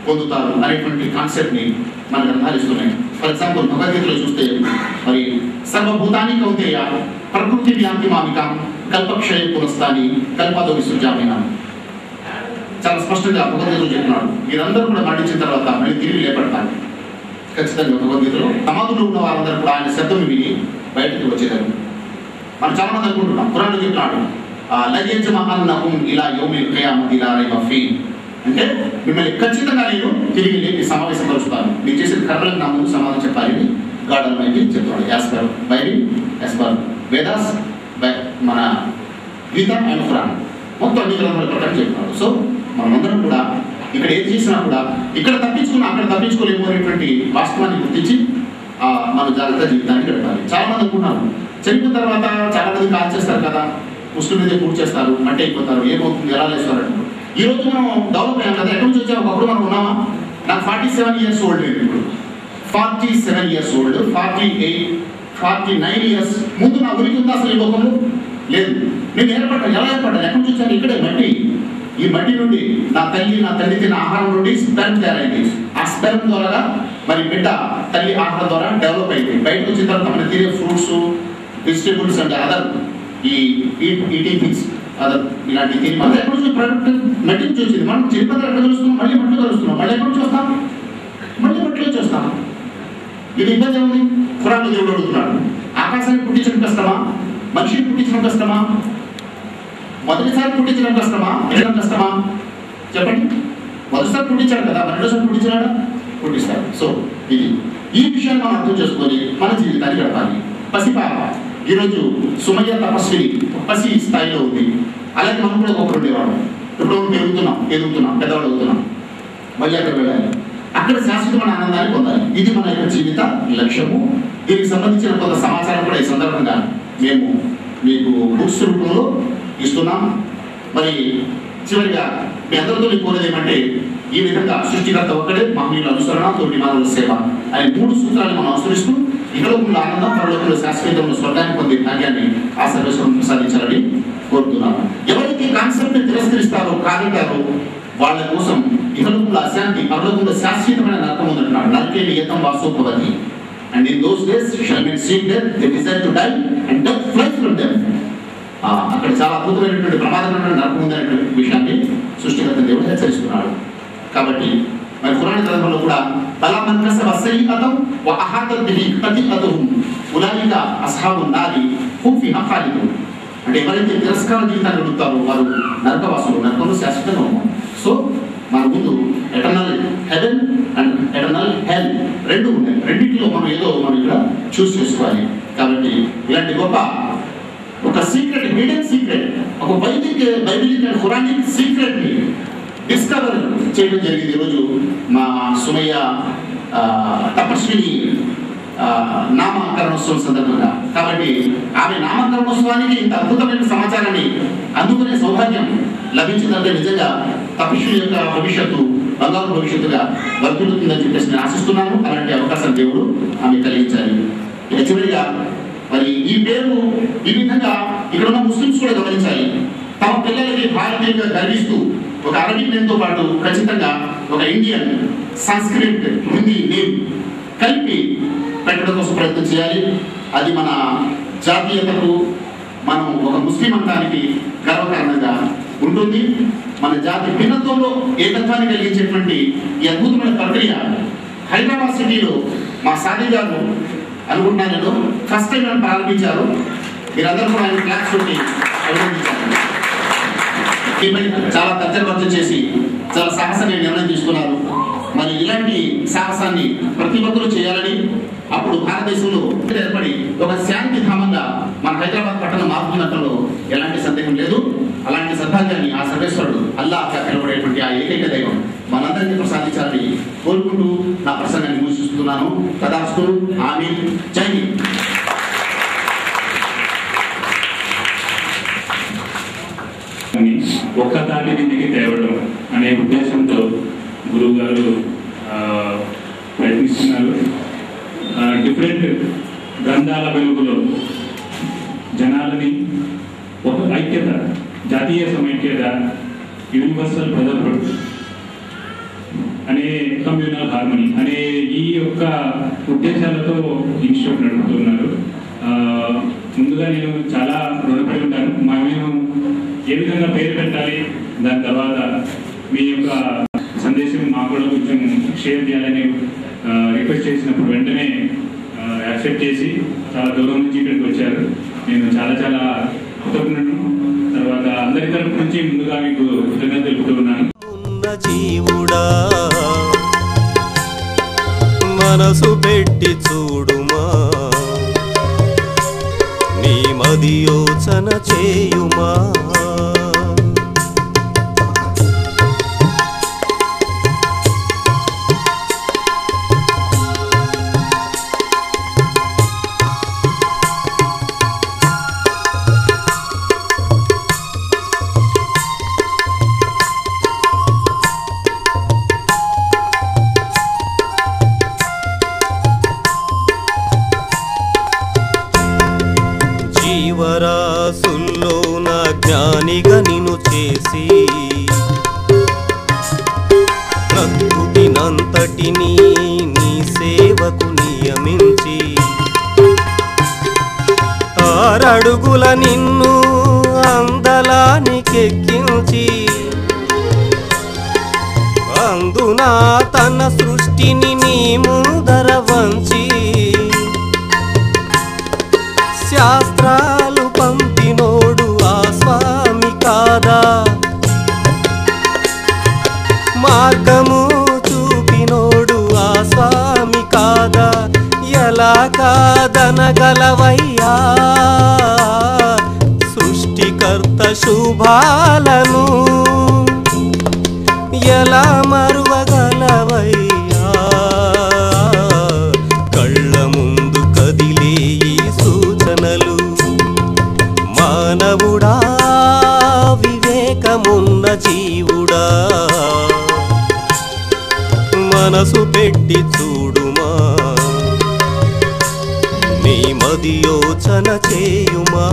పొందుతారు అనేటువంటి కాన్సెప్ట్ని మన గ్రంథాలు ఇస్తున్నాయి. ఫర్ ఎగ్జాంపుల్ భగవద్గీతలో చూస్తే మరి సర్వభూతాని కౌంతేయ ప్రకృతి వ్యాంతి మామికం కల్పక్షయ పురస్థాని కల్పదో విసృజామిన. చాలా స్పష్టంగా భగవద్గీతలో చెప్తున్నాడు. వీరందరూ కూడా మరణించిన తర్వాత మళ్ళీ తిరిగి లేపడతారు. ఖచ్చితంగా భగవద్గీతలో సమాధులు ఉన్న వారందరూ కూడా ఆయన శబ్దం విని బయటకు వచ్చేదారు. మనం చాలా మంది అనుకుంటున్నాం, ఖురాన్లో చెప్తున్నాడు లయజమఅన్నహుం ఇలా యౌమిల్ ఖియామతి లా రైబ ఫీ, అంటే మిమ్మల్ని ఖచ్చితంగా నేను తిరిగి లేపి సమావేశపరుస్తాను, మీరు చేసిన కర్మలకు నా ముందు సమాధానం చెప్పాలని గాడ్ ఆల్మైటీ చెప్తున్నాడు. As per Bible, as per Vedas, మన గీత అండ్ ఖురాన్ మొత్తం అన్ని గ్రంథాల ప్రకారం చెప్తున్నాడు. సో మనమందరం కూడా ఇక్కడ ఏది చేసినా కూడా ఇక్కడ తప్పించుకున్నా అక్కడ తప్పించుకోలేము అనేటువంటి వాస్తవాన్ని గుర్తించి మన జాగ్రత్త జీవితాన్ని గడపాలి. చాలా మంది అనుకున్నారు చనిపోయిన తర్వాత చాలా మంది కాల్ చేస్తారు కదా, ముస్లిం మీద పూర్తి చేస్తారు, అంటే అయిపోతారు, ఏమవుతుంది, ఎలా చేస్తారు. ఈ రోజు మనం డెవలప్ అయ్యాం కదా, ఎక్కడి నుంచి వచ్చాము, ఒకప్పుడు మనం ఉన్నామా? నాకు 47 years ఓల్డ్ లేదు, ఇప్పుడు 47 years ఓల్డ్, 48, 49 years ముందు నా గురికి ఉందా అసలు ఈ లోకంలో? లేదు. నేను ఏర్పడ్డాను, ఎలా ఏర్పడ్డాను, ఎక్కడి నుంచి వచ్చాను? ఇక్కడే మట్టి. ఈ మట్టి నుండి నా తండ్రి తిన్న ఆహారం నుండి స్పెర్మ్ తయారైంది. ఆ స్పెర్మ్ ద్వారా మరి బిడ్డ తల్లి ఆహారం ద్వారా డెవలప్ అయింది. బయటకు వచ్చిన తర్వాత మనం తినే ఫ్రూట్స్, వెజిటేబుల్స్ అంటే అదర్ ఈ ఈటింగ్ థింగ్స్ అదర్ ఇలాంటి తిని మనం ఎక్కడి నుంచి ప్రొడక్ట్ మట్టి నుంచి వచ్చింది. మనం చిరుపత్ర ఎక్కడ కలుస్తున్నాం, మళ్ళీ మట్టిలో కలుస్తున్నాం, మళ్ళీ ఎక్కడి నుంచి వస్తాం, మళ్ళీ మట్టిలో వచ్చి వస్తాం. ఇది ఇబ్బంది ఏముంది? ఖురాన్లో దేవుడు అడుగుతున్నాడు, ఆకాశాన్ని పుట్టించడం కష్టమా, మనిషిని పుట్టించడం కష్టమా, మొదటిసారి పుట్టించడం కష్టమా, ఎడడం కష్టమా? చెప్పండి. మొదటిసారి పుట్టించాడు కదా, రెండోసారి పుట్టించాడా? పుట్టిస్తాడు. సో ఇది ఈ విషయాన్ని మనం అర్థం చేసుకొని మన జీవితాన్ని గడపాలి. పసిపాప ఈరోజు సుమయ్య తపస్విని పసి స్థాయిలో ఉంది. అలాగే మనం కూడా ఒకరు ఉండేవాడు. ఇప్పుడు ఎదుగుతున్నాం, పెద్దవాడు అవుతున్నాం, మళ్ళీ అక్కడ వెళ్ళాలి, అక్కడ శాశ్వతమైన ఆనందాన్ని పొందాలి. ఇది మన యొక్క జీవిత లక్ష్యము. దీనికి సంబంధించిన కొంత సమాచారం కూడా ఈ సందర్భంగా మేము మీకు బుక్స్ రూపంలో ఇస్తున్నాం. మరి చివరిగా మీ అందరితో కోరేది ఏమంటే, ఈ విధంగా సృష్టికర్త ఒక్కడే, మహనీయుల అనుసరణ, తోటి మానవుల సేవ అనే 3 సూత్రాలు మనం అనుసరిస్తూ ఇహలోకంలో ఆనందం, పరలోకంలో శాశ్వతంలో స్వర్గాన్ని పొందే భాగ్యాన్ని ఆ సర్వేశ్వరం ప్రసాదించాలని కోరుతున్నాము. ఎవరైతే కాన్సెప్ట్ ని తిరస్కరిస్తారో, కాదంటారో వాళ్ళ కోసం ఇహలోకంలో అశాంతి, పరలోకంలో శాశ్వతమైన నరకం ఉందంటున్నాడు. నరకే నియతం వాసోపవతి. And in those days shall men seek death, they desire to die, and death flies from them. అక్కడ చాలా అద్భుతమైనటువంటి ప్రమాదకరమైన నరకం ఉందనేటువంటి విషయాన్ని సృష్టికర్త దేవుడు హెచ్చరిస్తున్నాడు. కాబట్టి మరి ఖురాన్ గ్రంథంలో కూడా బలా మన్ కసబ సయ్యిఅతం వ అహాతత్ బిహి ఖతిఅతుహుం ఉలైక అస్హాబున్ నారి హుమ్ ఫీహా ఖాలిదూన్. అంటే ఎవరైతే తిరస్కార జీవితాన్ని గడుపుతారో వారు నరకవాసులు, నరకంలో శాశ్వతంగా ఉన్నారు. సో మన ముందు ఎటర్నల్ హెవెన్ అండ్ ఎటర్నల్ హెల్ రెండు ఉన్నాయి. రెండింటిలో మనం ఇక్కడ చూస్ చేసుకోవాలి. కాబట్టి ఇలాంటి గొప్ప ఒక సీక్రెట్, హిడెన్ సీక్రెట్, ఒక బైబిలిక్ అండ్ ఖురానిక్ సీక్రెట్ ని డిస్కవర్ చేయడం జరిగింది ఈరోజు మా సుమయ్య తపస్విని నామకరణోత్సవం సందర్భంగా. కాబట్టి ఆమె నామకరణోత్సవానికి ఇంత అద్భుతమైన సమాచారాన్ని అందుకునే సౌభాగ్యం లభించిందంటే నిజంగా తపస్వి యొక్క భవిష్యత్తు బంగారు భవిష్యత్తుగా వర్తిల్లుతుందని చెప్పేసి నేను ఆశిస్తున్నాను. అలాంటి అవకాశం దేవుడు ఆమె కలిగించాలి. ఇక చివరిగా మరి ఈ పేరు ఈ విధంగా ఇక్కడ ఉన్న ముస్లిమ్స్ కూడా గమనించాలి. తమ పిల్లలకి భారతీయంగా గర్విస్తూ ఒక అరబిక్ నేమ్తో పాటు ఖచ్చితంగా ఒక ఇండియన్, సంస్కృత్, హిందీ నేమ్ కలిపి పెట్టడం కోసం ప్రయత్నం చేయాలి. అది మన జాతీయతకు, మనం ఒక ముస్లిం అంటానికి గర్వకారణంగా ఉంటుంది. మన జాతి భిన్నత్వంలో ఏకత్వాన్ని కలిగించేటువంటి ఈ అద్భుతమైన ప్రక్రియ హైదరాబాద్ సిటీలో మా సాది గారు అనుకుంటున్నాను నేను ఫస్ట్ టైం నన్ను ప్రారంభించారు. మీరందరూ కూడా ఆయన క్లాస్ పెట్టి అభినందించారు. చాలా తర్జన చేసి చాలా సాహసంగా నిర్ణయం తీసుకున్నారు. మరి ఇలాంటి సాహసాన్ని ప్రతి ఒక్కరూ చేయాలని, అప్పుడు భారతదేశంలో ఏర్పడి ఒక శాంతి ధామంగా మన హైదరాబాద్ పట్టణం మారుతున్నట్లో ఎలాంటి సందేహం లేదు. అలాంటి సద్భాగ్యాన్ని ఆ సర్వేశ్వరుడు అల్లాహ్ పిలువబడేటువంటి ఆ ఏకైక దైవం మనందరికీ ప్రసాదించాలని కోరుకుంటూ నా ప్రసంగాన్ని ముగిస్తున్నాను. తదాస్తు. ఆమీన్. జై హింద్. ఒక్కదాటి మీదకి తేవడం అనే ఉద్దేశంతో గురువు గారు ప్రయత్నిస్తున్నారు. డిఫరెంట్ గ్రంథాల వెలుగులో జనాలని ఒక ఐక్యత, జాతీయ సమైక్యత, యూనివర్సల్ బ్రదర్హుడ్ అనే కమ్యూనల్ హార్మనీ అనే ఈ యొక్క ఉద్దేశాలతో ఇన్స్టిట్యూట్ నడుపుతున్నారు. ముందుగా నేను చాలా రుణపడి ఉంటాను. మేము ఏ విధంగా పేరు పెట్టాలి, దాని తర్వాత మీ యొక్క సందేశం మాకు కూడా కొంచెం షేర్ చేయాలని రిక్వెస్ట్ చేసినప్పుడు వెంటనే యాక్సెప్ట్ చేసి చాలా దూరం నుంచి ఇక్కడికి వచ్చారు. నేను చాలా చాలా కృతజ్ఞతను. తర్వాత అందరి తరపు నుంచి ముందుగా మీకు కృతజ్ఞత తెలుపుతూ ఉన్నాను. జీవుడా మనసు పెట్టి చూడుమా, నీ మది యోచన చేయుమా. జీవరాశుల్లో నా జ్ఞానిగా నిన్ను చేసి ప్రకృతినంతటినీ నీ సేవకు నియమించి 6 అడుగుల నిన్ను అందలానికెక్కించి అందునా తన సృష్టిని నీ ముందర వంచి శాస్త్రాలు పంపినోడు ఆ స్వామి కాదా, మార్గము చూపినోడు ఆ స్వామి కాదా. ఎలా కాదనగలవయ్యా సృష్టికర్త శుభాలను, ఎలా మరువగలవయ్యా కళ్ళ ముందు కదిలే ఈ సూచనలు. మానవుడా వివేకమున్న జీవుడా మనసు పెట్టి చూడుమా, నీ మది యోచన చేయుమా.